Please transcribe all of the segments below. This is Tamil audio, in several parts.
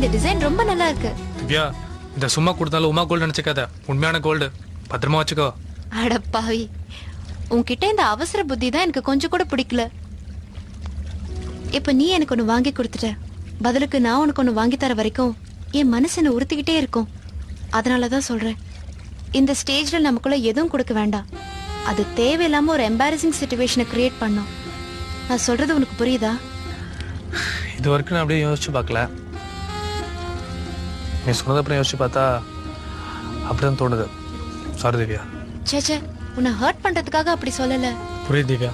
இந்த டிசைன் ரொம்ப நல்லா இருக்கு. திவ்யா, இந்த சும்மா கொடுத்தாலும் உமா கோல்டு நினைச்சுக்காத, உண்மையான கோல்டு. பத்திரமா வச்சுக்கோ. அடப்பாவி, உன்கிட்ட இந்த அவசர புத்தி தான் எனக்கு கொஞ்சம் கூட பிடிக்கல. இப்ப நீ எனக்கு ஒண்ணு வாங்கி கொடுத்துட்ட, பதிலுக்கு நான் உனக்கு ஒண்ணு வாங்கி தர வரைக்கும் என் மனசு என்ன உறுத்திக்கிட்டே இருக்கும். அதனாலதான் சொல்றேன், இந்த ஸ்டேஜ்ல நமக்குள்ள எதுவும் கொடுக்க வேண்டாம். அது தேவையில்லாம ஒரு எம்பாரசிங் சிச்சுவேஷனை கிரியேட் பண்ணோம். நான் சொல்றது உனக்கு புரியுதா? இது வரைக்கும் நான் அப்படியே யோசிச்சு பார்க்கல. நீ சொன்னது அப்புறம் யோசிச்சு பார்த்தா அப்படிதான் தோணுது. சாரி திவ்யா. சேச்சே, உன்னை ஹர்ட் பண்றதுக்காக அப்படி சொல்லல. புரியுது திவ்யா,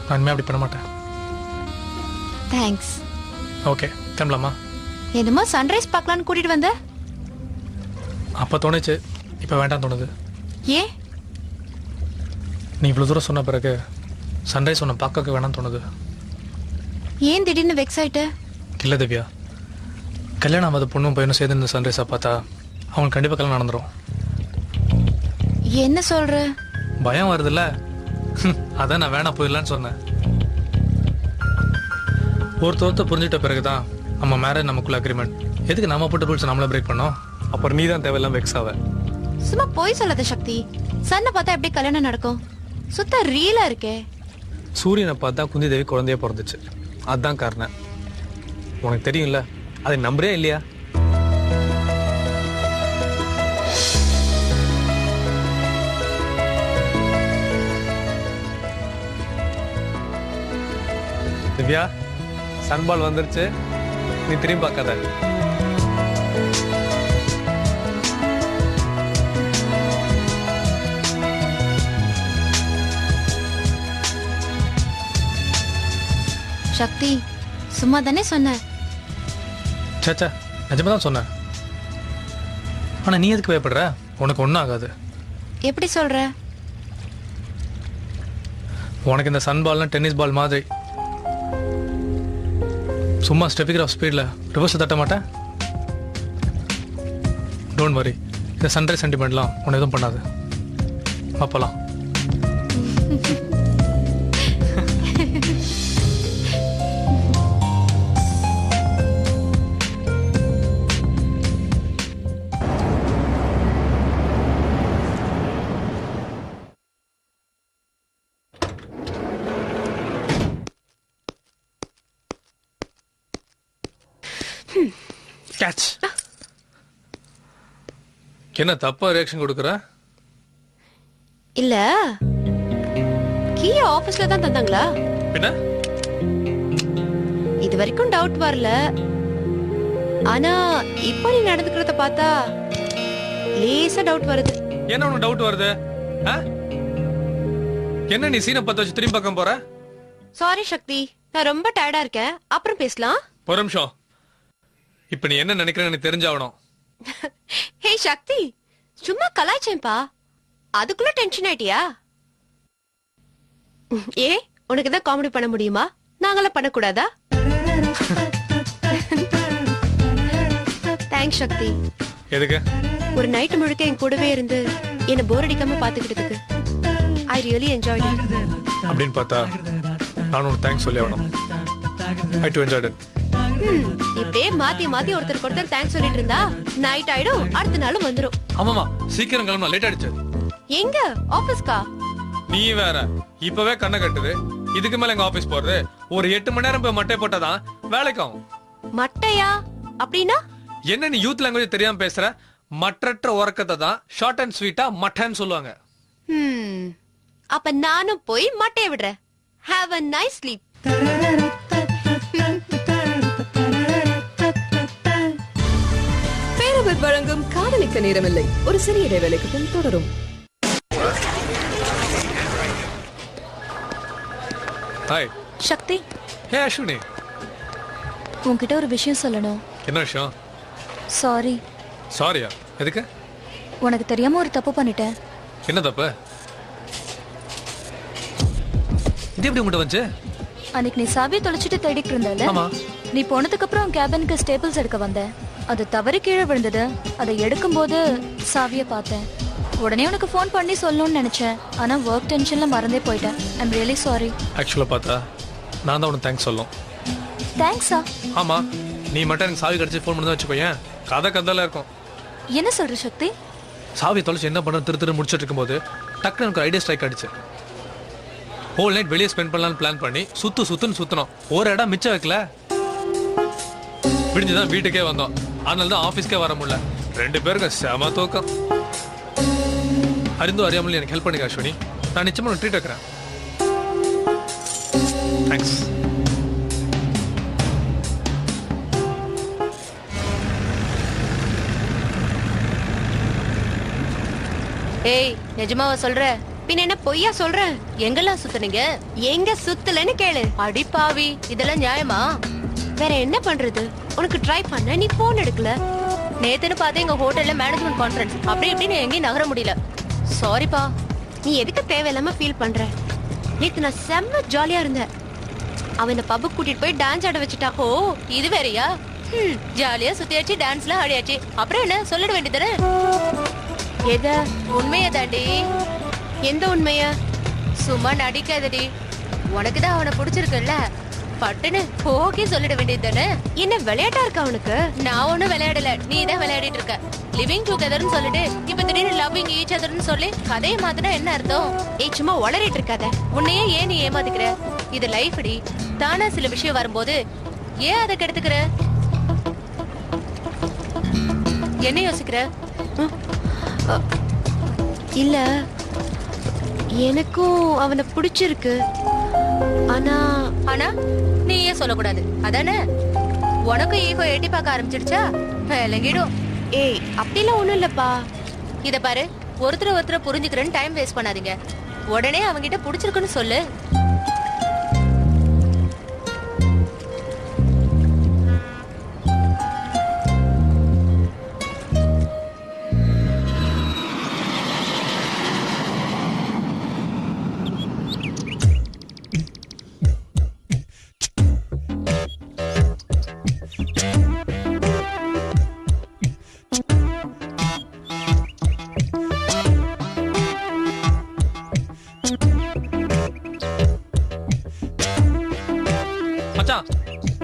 நான் இனிமே அப்படி பண்ண மாட்டேன். தேங்க்ஸ். ஓகே, கிளம்பலாமா? என்னமோ சன்ரைஸ் பார்க்கலான்னு கூட்டிட்டு வந்த. அப்போ தோணுச்சு, இப்போ வேண்டாம் தோணுது. ஏன்? நீ இவ்வளோ தூரம் சொன்ன பிறகு சன்ரைஸ் உன்னை பார்க்க வேணாம்னு தோணுது. ஏன் திடீர்னு வெக்ஸ் ஆயிட்ட? இல்லை திவ்யா, கல்யாணம் ஆகாத பொண்ணும் பையனும் சேர்ந்து இந்த சன்ரைஸை பார்த்தா அவங்களுக்கு கண்டிப்பாக கல்யாணம் நடந்துடும். என்ன சொல்ற? பயம் வருதுல்ல, அதான் நான் வேணாம் போயிடலான்னு சொன்னேன். ஒருத்தொருத்த புரிஞ்சுட்ட பிறகுதான் நம்ம மேரேஜ் நமக்குள்ள அக்ரிமெண்ட். எதுக்கு நம்ம போட்ட ரூல்ஸ் நம்மள பிரேக் பண்ணோம்? அப்புறம் நீ தான் தேவையில்லாம வெக்ஸ் ஆவ. சும்மா போய் சொல்லாத சக்தி. சன்னை பார்த்தா எப்படி கல்யாணம் நடக்கும்? சுத்த ரீலா இருக்கே. சூரியனை பார்த்தா குந்தி தேவி குழந்தைய பிறந்துச்சு, அதுதான் காரணம். உனக்கு தெரியும்ல, அதை நம்புறியா இல்லையா? திவ்யா, சன்பால் வந்துருச்சு, நீ திரும்பி பார்க்காத. சக்தி, சும்மா தானே சொன்ன. சேச்சா, நிஜமா தான் சொன்னேன். ஆனா நீ எதுக்கு பயப்படுற? உனக்கு ஒன்றும் ஆகாது. எப்படி சொல்ற? உனக்கு இந்த சன் பால்னா டென்னிஸ் பால் மாதிரி. சும்மா ஸ்டெப்பிங் ஆஃப் ஸ்பீடில் ரிவர்ஸ் தட்ட மாட்டேன். டோன்ட் வரி, இந்த சன்ரைஸ் சென்டிமெண்ட்லாம் உன்னை எதுவும் பண்ணாது. அப்பலாம் கேட்ச். என்ன தப்பா ரியாக்ஷன் கொடுக்குற? இல்ல, கீ ஆபீஸ்ல தான் தந்தாங்களா? பின்ன இது வரைக்கும் டவுட் வரல. ஆனா இப்ப நீ நடந்துக்கிறத பார்த்தா லேசா டவுட் வருது. என்ன உனக்கு டவுட் வருது? என்ன நீ சீனை பத்த வச்சு திரும்பி பக்கம் போற? சாரி சக்தி, நான் ரொம்ப டயர்டா இருக்கேன். அப்புறம் பேசலாம். ஒரு நிமிஷம். இப்ப நீ என்ன நினைக்கிறேன்னு எனக்கு தெரிஞ்சாவணும். ஹே சக்தி, சும்மா கலாய்ச்சேன்பா, அதுக்குள்ள டென்ஷன் ஆயிட்டியா? ஏ, உனக்கு தான் காமெடி பண்ண முடியுமா? நாங்களாம் பண்ணக்கூடாதா? தேங்க்ஸ் சக்தி. எதுக்கு? ஒரு நைட் முழுக்க என் கூடவே இருந்து என்ன போர் அடிக்காம பாத்துக்கிட்டதுக்கு. I really enjoyed it. அப்படின்னு பார்த்தா நான் உனக்கு தேங்க்ஸ் சொல்லி ஆகணும். I too enjoyed it. இப்படியே மாத்தி மாத்தி ஒருத்தருக்கு ஒருத்தர் தேங்க்ஸ் சொல்லிட்டு இருந்தா நைட் ஆயிடும், அடுத்த நாளும் வந்துரும். ஆமாமா, சீக்கிரம் கிளம்பலாம், லேட் ஆயிடுச்சு. எங்க ஆபீஸ்க்கா? நீ வேற இப்பவே கண்ணை கட்டுது. இதுக்கு மேல எங்க ஆபீஸ் போறது? ஒரு 8 மணி நேரம் போய் மட்டை போட்டாதான் வேலைக்கும். மட்டையா அப்படின்னா? என்ன நீ யூத் லாங்குவேஜ் தெரியாம பேசுற? மற்றற்ற உறக்கத்தை தான் ஷார்ட் அண்ட் ஸ்வீட்டா மட்டைன்னு சொல்லுவாங்க. அப்ப நானும் போய் மட்டைய விடுறேன். Have a nice sleep. பேரவர் வழங்கும் காதலிக்க நேரமில்லை ஒரு சிறிய இடைவேளைக்கு பின் தொடரும். ஹாய் சக்தி. ஹே அஸ்வினி, உன்கிட்ட ஒரு விஷயம் சொல்லணும். என்ன விஷயம்? சாரி. சாரியா? எதுக்கு? உனக்கு தெரியாம ஒரு தப்பு பண்ணிட்டேன். என்ன தப்பு? இது எப்படி உங்ககிட்ட வந்து? அன்னைக்கு நீ சாவியை தொலைச்சிட்டு தேடிட்டு இருந்தல. ஆமா. நீ போனதுக்கு அப்புறம் கேபினுக்கு ஸ்டேபிள்ஸ் எடுக்க வந்த. அது தவறி கீழே விழுந்தது. அதை எடுக்கும்போது சாவியை பார்த்தேன். உடனே உனக்கு ஃபோன் பண்ணி சொல்லணும்னு நினைச்சேன். ஆனா ஒர்க் டென்ஷன்ல மறந்தே போயிட்டேன். ஐ அம் ரியலி சாரி. ஆக்சுவலா பார்த்தா நான் தான் உனக்கு தேங்க்ஸ் சொல்லணும். தேங்க்ஸா? ஆமா, நீ மட்டும் எனக்கு சாவி கிடைச்சி ஃபோன் பண்ணி வச்சுக்கோயேன், கதை கதையில இருக்கும். என்ன சொல்ற சக்தி? சாவி தொலைச்சு என்ன பண்ண திரு முடிச்சிட்டு இருக்கும்போது டக்குனு எனக்கு ஐடியா ஸ்ட்ரைக் அடிச்சு. ஹோல் நைட் வெளியே ஸ்பெண்ட் பண்ணலாம்னு பிளான் பண்ணி சுத்துன்னு சுத்தணும். ஒரு இடம் மிச்சம் வைக்கல. விடிஞ்சுதான் வீட்டுக்கே வந்தோம். அதனால தான் ஆஃபீஸ்க்கே வர முடியல. 2 பேருக்கு செம தூக்கம். அறிந்தும் அறியாமல் எனக்கு ஹெல்ப் பண்ணிக்க அஸ்வினி. நான் நிச்சயமா ட்ரீட் வைக்கிறேன். தேங்க்ஸ். ஏய், நிஜமாவா சொல்ற? பின்ன என்ன பொய்யா சொல்ற? எங்கெல்லாம் சுத்துனீங்க? எங்க சுத்தலன்னு கேளு. அடி பாவி, இதெல்லாம் நியாயமா? வேற என்ன பண்றது? உனக்கு ட்ரை பண்ண நீ போன் எடுக்கல. நேத்துன்னு பார்த்து எங்க ஹோட்டல்ல மேனேஜ்மெண்ட் கான்ஃபரன்ஸ். அப்படி இப்படின்னு எங்கேயும் நகர முடியல. சாரிப்பா. நீ எதுக்கு தேவையில்லாம ஃபீல் பண்ற? நேத்து நான் செம்ம ஜாலியா இருந்தேன். அவன் பப்புக்கு கூட்டிட்டு போய் டான்ஸ் ஆட வச்சுட்டா. ஓ, இது வேறயா? ஜாலியா சுத்தியாச்சு, டான்ஸ்லாம் ஆடியாச்சு. அப்புறம் என்ன சொல்லிட வேண்டியதானே? எத? உண்மையை தாண்டி. எந்த உண்மைய? சும்மா நடிக்காதடி. உனக்கு தான் அவனை பிடிச்சிருக்குல்ல, பட்டுன்னு ஓகே சொல்லிட வேண்டியது தானே? என்ன விளையாட்டா இருக்கா அவனுக்கு? நான் ஒண்ணும் விளையாடல, நீ தான் விளையாடிட்டு இருக்க. லிவிங் டுகெதர்னு சொல்லிட்டு இப்ப திடீர்னு லவ்விங் ஈச் அதர்னு சொல்லி கதையை மாத்தினா என்ன அர்த்தம்? ஏய், சும்மா உளறிட்டு இருக்காத. உன்னையே ஏன் நீ ஏமாத்திக்கிற? இது லைஃப்டி. தானா சில விஷயம் வரும்போது ஏன் அதை கெடுத்துக்கிற? என்ன யோசிக்கிற? இல்ல, எனக்கும் அவனை பிடிச்சிருக்கு. ஆனா ஆனா நீ ஏன் சொல்லக்கூடாது அதானே? உனக்கு ஈகோ எட்டி பார்க்க ஆரம்பிச்சிடுச்சா? விளங்கிடும். ஏய், அப்படிலாம் ஒண்ணும் இல்லப்பா. இத பாரு, ஒருத்தரை புரிஞ்சுக்கிறேன்னு டைம் வேஸ்ட் பண்ணாதீங்க. உடனே அவங்கிட்ட பிடிச்சிருக்குன்னு சொல்லு.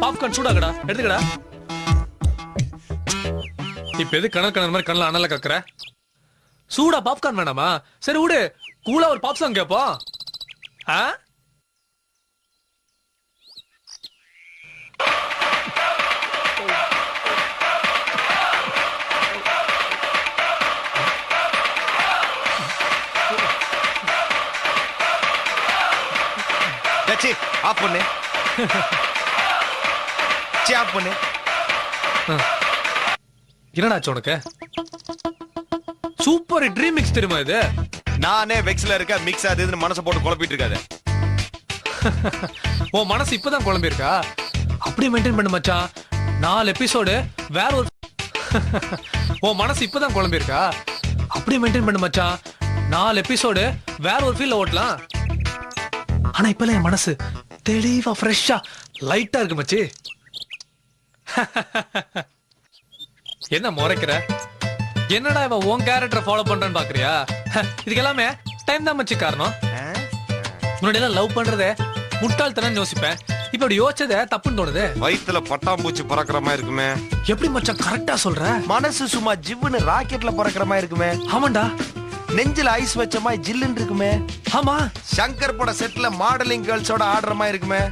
பாப்கார்ன் சூடாகடா, எடுத்துக்கடா. இப்ப எது கணக்கு மாதிரி கண்ணில் அனல கக்குற? சூடா பாப்கார்ன் வேணாமா? சரி விடு, கூலா ஒரு பாப் சாங் கேப்போம். ஆஃப் பண்ணு. என்னடாச்சு உனக்கு? சூப்பர் ட்ரீம் மிக்ஸ் தெரியுமா இது? நானே வெக்ஸ்ல இருக்க மிக்ஸ் ஆகுதுன்னு மனசை போட்டு குழப்பிட்டு இருக்காத. உன் மனசு இப்பதான் குழம்பி இருக்கா? அப்படியே மெயின்டைன் பண்ணு மச்சான். 4 எபிசோடு வேற ஒரு உன் மனசு இப்பதான் குழம்பி இருக்கா? அப்படியே மெயின்டைன் பண்ணு மச்சான். 4 எபிசோடு வேற ஒரு ஃபீல்ல ஓட்டலாம். ஆனா இப்பெல்லாம் என் மனசு தெளிவா ஃப்ரெஷ்ஷா லைட்டா இருக்கு மச்சி. என்ன முறைக்கிற? என்னடா இவன் உன் கேரக்டரை ஃபாலோ பண்றேன்னு பாக்குறியா? இதுக்கு எல்லாமே டைம் தான் மச்சி காரணம். முன்னாடி எல்லாம் லவ் பண்றதே முட்டாள்தனம் யோசிப்பேன். இப்ப இப்படி யோசிச்சதே தப்புன்னு தோணுது. வயித்துல பட்டாம்பூச்சி பறக்கிற மாதிரி இருக்குமே. எப்படி மச்சான் கரெக்டா சொல்ற? மனசு சும்மா ஜிவ்வுன்னு ராக்கெட்ல பறக்கிற மாதிரி இருக்குமே. ஆமாண்டா. நெஞ்சில ஐஸ் வச்ச மாதிரி ஜில்லுன்னு இருக்குமே. ஆமா. சங்கர் பட செட்ல மாடலிங் கேர்ள்ஸோட ஆடுற மாதிரி இருக்குமே.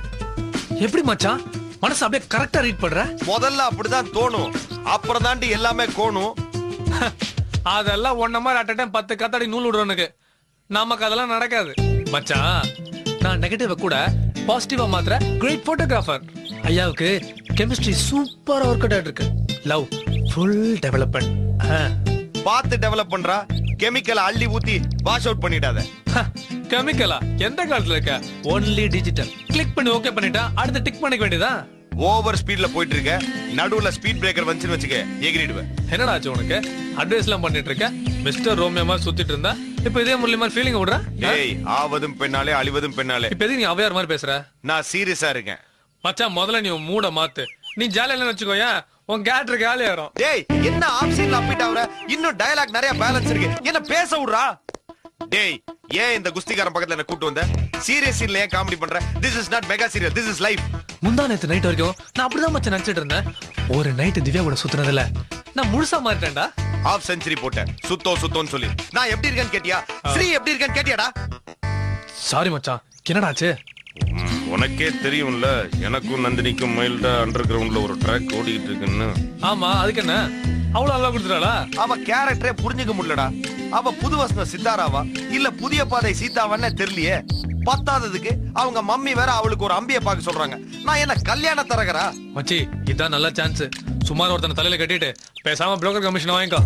எப்படி மச்சான் மனசு அப்படியே கரெக்டா ரீட் பண்ற? முதல்ல அப்படிதான் தோணும், அப்புறம் தாண்டி எல்லாமே கோணும். அதெல்லாம் ஒன்ன மாதிரி அட் டைம் 10 கத்தாடி நூல் விடுறவனுக்கு. நமக்கு அதெல்லாம் நடக்காது மச்சான். நான் நெகட்டிவ கூட பாசிட்டிவா மாத்திர கிரேட் போட்டோகிராஃபர். ஐயாவுக்கு கெமிஸ்ட்ரி சூப்பரா ஒர்க் அவுட் இருக்கு. Love full development. பார்த்து டெவலப் பண்றா. கெமிக்கல் அள்ளி ஊத்தி வாஷ் அவுட் பண்ணிடாத. கெமிக்கலா? எந்த காலத்துல இருக்க? Only digital. கிளிக் பண்ணி ஓகே பண்ணிட்டா அடுத்து டிக் பண்ணிக்க வேண்டியதான். ஓவர் ஸ்பீட்ல போயிட்டு இருக்க, நடுவுல ஸ்பீட் பிரேக்கர் வந்துச்சுன்னு வச்சுக்க எகிரிடுவேன். என்னடா ஆச்சு உனக்கு? அட்வைஸ் எல்லாம் பண்ணிட்டு இருக்க, மிஸ்டர் ரோமியோ மாதிரி சுத்திட்டு இருந்தா இப்ப இதே முள்ளி மாதிரி ஃபீலிங் விடுற. டேய், ஆவதும் பெண்ணாலே அழிவதும் பெண்ணாலே. இப்ப எதுக்கு நீ அவையார் மாதிரி பேசுற? நான் சீரியஸா இருக்கேன் மச்சான். முதல்ல நீ மூட மாத்து. நீ ஜாலியா இல்லைன்னு வச்சுக்கோயா, உன் கேரக்டர் காலி ஆயிரும். டேய், என்ன ஆப்ஷன்ல அப்பிட் ஆவற? இன்னும் டயலாக் நிறைய பேலன்ஸ் இருக்கு, என்ன பேச விடுறா. டேய் ஏன் இந்த குஸ்திகாரன் பக்கத்துல என்ன கூட்டு வந்த? சீரியஸ் சீன்ல ஏன் காமெடி பண்ற? This is not mega serial, this is life. முந்தா நேத்து நைட் வரைக்கும் நான் அப்படிதான் மச்சான் நினைச்சிட்டு இருந்தேன். ஒரு நைட் திவ்யா கூட சுத்துனதுல நான் முழுசா மாறிட்டேன்டா. ஹாஃப் செஞ்சுரி போட்டேன் சுத்தோன்னு சொல்லி. நான் எப்படி இருக்கேன்னு கேட்டியா? ஸ்ரீ எப்படி இருக்கேன்னு கேட்டியாடா? சாரி மச்சான், என்னடாச்சு? உனக்கே தெரியும்ல, எனக்கும் நந்தினிக்கும் மைல்டா அண்டர் கிரவுண்ட்ல ஒரு ட்ராக் ஓடிக்கிட்டு இருக்குன்னு. ஆமா, அதுக்கு என்ன அவ்வளவு நல்லா கொடுத்துட்டாளா? அவ கேரக்டரே புரிஞ்சுக்க முடியலடா. அவ புது வசன சித்தாராவா இல்ல புதிய பாதை சீதாவான்னு தெரியலையே. பத்தாததுக்கு அவங்க மம்மி வேற அவளுக்கு ஒரு அம்பிய பாக்க சொல்றாங்க. நான் என்ன கல்யாண தரகரா? மச்சி, இதான் நல்ல சான்ஸ். சுமார் ஒருத்தனை தலையில கட்டிட்டு பேசாம புரோக்கர் கமிஷன் வாங்கிக்கோ.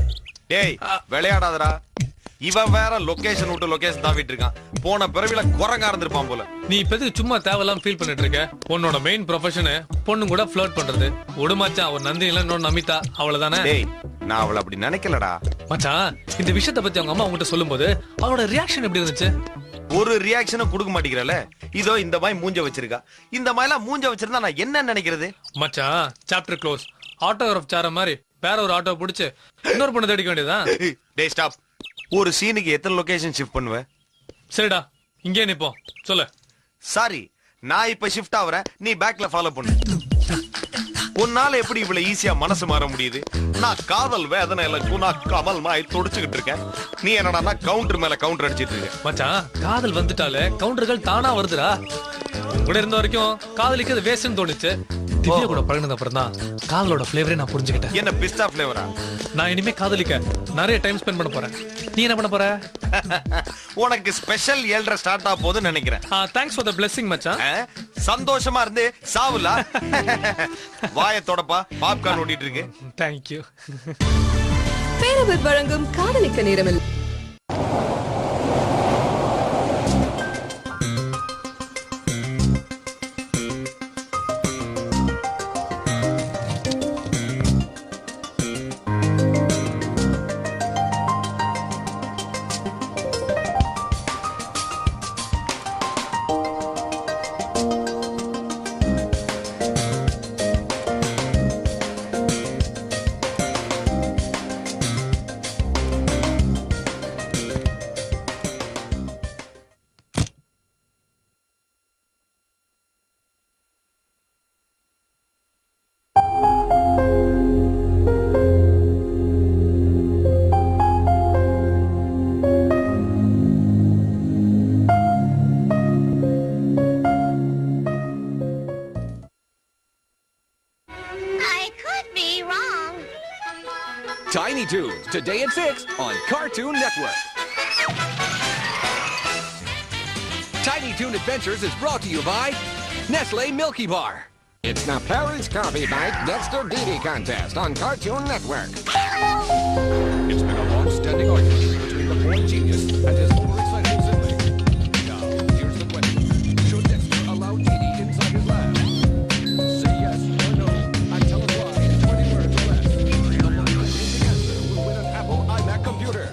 டேய் விளையாடாதடா. இவன் வேற லொகேஷன் விட்டு லொகேஷன் தாவிட்டு இருக்கான். போன பிறவில குரங்கா இருந்திருப்பான் போல. நீ இப்ப சும்மா தேவையில்லாம ஃபீல் பண்ணிட்டு இருக்க. உன்னோட மெயின் ப்ரொஃபஷன் பொண்ணு கூட ஃப்ளர்ட் பண்றது. உடுமாச்சான், ஒரு நந்தினி இல்ல இன்னொரு நமிதா, அவ்வளவுதானே? டேய் நான் அவளை அப்படி நினைக்கலடா. மச்சான், இந்த விஷயத்தை பத்தி அவங்க அம்மா உங்ககிட்ட சொல்லும்போது அவளோட ரியாக்ஷன் எப்படி இருந்துச்சு? ஒரு ரியாக்ஷனும் கொடுக்க மாட்டேங்கிறல. இதோ இந்த மாதிரி மூஞ்ச வச்சிருக்கா. இந்த மாதிரி எல்லாம் மூஞ்ச வச்சிருந்தா நான் என்ன நினைக்கிறது? மச்சான், சாப்டர் க்ளோஸ். ஆட்டோகிராஃப் சார மாதிரி வேற ஒரு ஆட்டோ பிடிச்சு இன்னொரு பொண்ணு தேடிக்க வேண்டியதான். டேய் ஸ்டாப். ஒரு சீனுக்கு எத்தனை லொகேஷன் ஷிஃப்ட் பண்ணுவ? சரிடா, இங்கே நிப்போம். சொல்லு. சாரி, நான் இப்ப ஷிஃப்ட் ஆவறேன், நீ பேக்ல ஃபாலோ பண்ணு. உன்னால எப்படி இவ்வளவு ஈஸியா மனசு மாற முடியுது? நான் காதல் வேதனையில குணா கமல் மாய் துடிச்சுக்கிட்டு இருக்கேன். நீ என்னடா கவுண்டர் மேல கவுண்டர் அடிச்சிட்டு இருக்க. மச்சான், காதல் வந்துட்டாலே கவுண்டர்கள் தானா வருதுடா. கூட இருந்த வரைக்கும் காதலிக்கு அது வேஸ்ட்னு தோணுச்சு. திவ்யா கூட பழகினது அப்புறம் தான் காதலோட ஃபிளேவரே நான் புரிஞ்சுக்கிட்டேன். என்ன பிஸ்டா ஃபிளேவரா? நான் இனிமே காதலிக்க நிறைய டைம் ஸ்பெண்ட் பண்ண போறேன். நீ என்ன பண்ண போற? உனக்கு ஸ்பெஷல் 7:30 ஸ்டார்ட் ஆக போகுதுன்னு நினைக்கிறேன். தேங்க்ஸ் ஃபார் தி பிளெஸிங் மச்சான். சந்தோஷமா இருந்து சாவுலா. வாயை தொடப்பா, பாப்கார்ன் ஓடிட்டு இருக்கு. Thank you. பேரவர் வழங்கும் காதலிக்க நேரமில்லை. Tiny Toons, today at 6 on Cartoon Network. Tiny Toon Adventures is brought to you by Nestle Milky Bar. It's the Parents Coffee Bite Dexter Didi contest on Cartoon Network. It's been a long-standing argument between the boy genius and his overexcited sibling. Now, here's the question. Should Dexter allow Didi inside his lab? Say yes or no and tell us why in 20 words or less. The one who knows the answer will win an Apple iMac computer.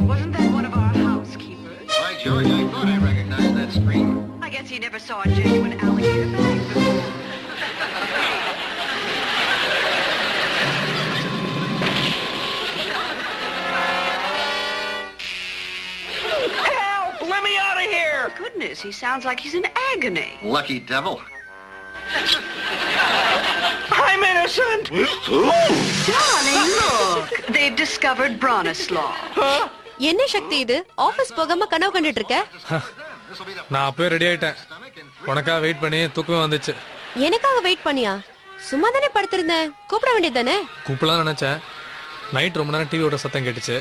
Wasn't that one of our housekeepers? By George, I thought I recognized that scream. I guess he never saw a genuine alligator bag before. Help! Let me out of here! Goodness, he sounds like he's in agony. Lucky devil. I'm innocent! Darling, look! They've discovered Bronislaw. என்ன சக்தி இது? ஆபீஸ் போகாம கனவு கண்டுட்டு இருக்க? நான் அப்பவே ரெடி ஆயிட்டேன். உனக்காக வெயிட் பண்ணி தூக்கமே வந்துச்சு. எனக்காக வெயிட் பண்ணியா? சும்மா தானே படுத்திருந்தேன். கூப்பிட வேண்டியதானே? கூப்பிடலாம் நினைச்சேன். நைட் ரொம்ப நேரம் டிவியோட சத்தம் கேட்டுச்சு.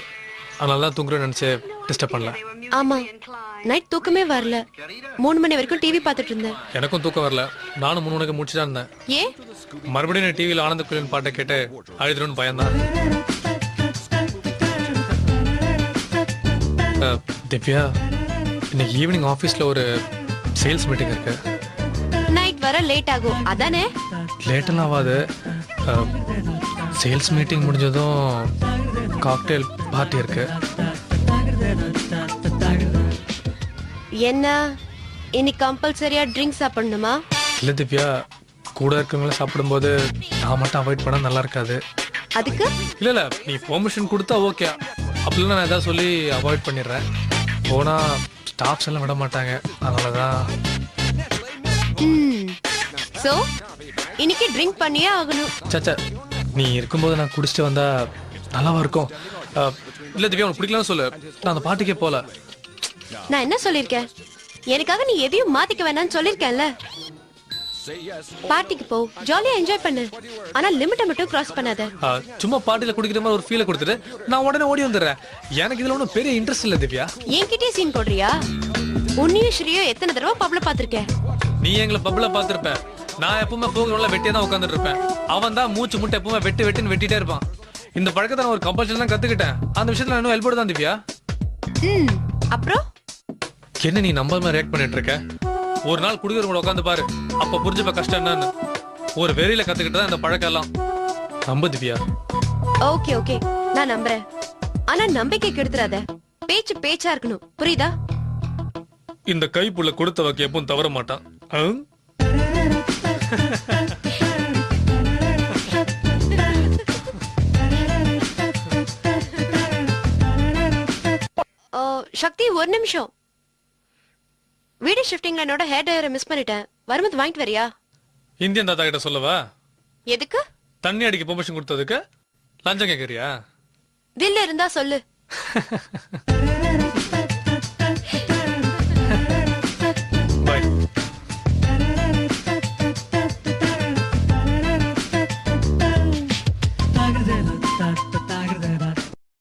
அதனால தான் தூங்குறேன்னு நினைச்சு டிஸ்டர்ப் பண்ணல. ஆமா, நைட் தூக்கமே வரல. 3 மணி வரைக்கும் டிவி பார்த்துட்டு இருந்தேன். எனக்கும் தூக்கம் வரல. நானும் 3 மணிக்கு முடிச்சுதான் இருந்தேன். ஏன்? மறுபடியும் டிவியில் ஆனந்த குயிலின் பாட்டை கேட்டு அழுதுருன்னு பயந்தான். திவ்யா, இன்னைக்கு ஈவினிங் ஆபீஸ்ல ஒரு சேல்ஸ் மீட்டிங் இருக்கு. நைட் வர லேட் ஆகும் அதானே? லேட்டெல்லாம் ஆகாது. சேல்ஸ் மீட்டிங் முடிஞ்சதும் காக்டெயில் பார்ட்டி இருக்கு. என்ன இன்னைக்கு கம்பல்சரியா ட்ரிங்க் சாப்பிடணுமா? இல்லை திவ்யா, கூட இருக்கவங்கள சாப்பிடும்போது நான் மட்டும் அவாய்ட் பண்ணால் நல்லா இருக்காது. அதுக்கு இல்லை இல்லை, நீ பெர்மிஷன் கொடுத்தா ஓகே. அப்படிலாம் நான் எதாவது சொல்லி அவாய்ட் பண்ணிடுறேன். போனால் ஸ்டாஃப்ஸ் எல்லாம் விட மாட்டாங்க, அதனால தான். சோ இன்னைக்கு ட்ரிங்க் பண்ணியே ஆகணும். சச்சா, நீ இருக்கும்போது நான் குடிச்சிட்டு வந்தா நல்லாவா இருக்கும்? இல்லை திவ்யா, உனக்கு பிடிக்கலாம்னு சொல்லு, நான் அந்த பாட்டுக்கே போகல. நான் என்ன சொல்லிருக்கேன்? எனக்காக நீ எதையும் மாத்திக்க வேணாம்னு சொல்லிருக்கேன்ல. பார்ட்டிக்கு போ, ஜாலியா என்ஜாய் பண்ணு, ஆனா லிமிட்டை மட்டும் கிராஸ் பண்ணாத. சும்மா பார்ட்டில குடிக்கிற மாதிரி ஒரு ஃபீலை கொடுத்துட்டு நான் உடனே ஓடி வந்துடுறேன். எனக்கு இதுல ஒன்றும் பெரிய இன்ட்ரெஸ்ட் இல்லை திவ்யா. என்கிட்டயே சீன் போடுறியா? உன்னையும் ஸ்ரீயோ எத்தனை தடவை பப்ல பாத்திருக்கேன். நீ எங்களை பப்ல பாத்திருப்ப. நான் எப்பவுமே போகிறவங்கள வெட்டியே தான் உட்காந்துட்டு இருப்பேன். அவன் தான் மூச்சு முட்டை எப்பவுமே வெட்டுன்னு வெட்டிட்டே இருப்பான். இந்த பழக்கத்தை நான் ஒரு கம்பல்ஷன் தான் கத்துக்கிட்டேன். அந்த விஷயத்துல நான் இன்னும் ஹெல்ப் தான் திவ்யா. அப்புறம் என்ன நீ நம்ப மாதிரி ரியாக்ட் பண்ணிட்டு இருக்க? ஒரு நாள் குடிக்கிறவங்கள உட்காந்து பாரு, அப்ப புரிஞ்சுப்ப கஷ்டம் என்னன்னு. ஒரு வெறியில கத்துக்கிட்டு தான் இந்த பழக்கம் எல்லாம். நம்ப திவ்யா. ஓகே ஓகே, நான் நம்புறேன். ஆனா நம்பிக்கை கெடுத்துறாத. பேச்சு பேச்சா இருக்கணும், புரியுதா? இந்த கைப்புள்ள கொடுத்தவக்கு எப்பவும் தவற மாட்டான். சக்தி, ஒரு நிமிஷம். வீடு ஷிஃப்டிங்ல என்னோட ஹேர் ட்ரையரை மிஸ் பண்ணிட்டேன். வரும்போது வாங்கிட்டு வரியா? இந்தியன் தாத்தா கிட்ட சொல்லவா? எதுக்கு? தண்ணி அடிக்க பெர்மிஷன் கொடுத்ததுக்கு லஞ்சம் கேக்குறியா? தில்ல இருந்தா சொல்லு. பாய்.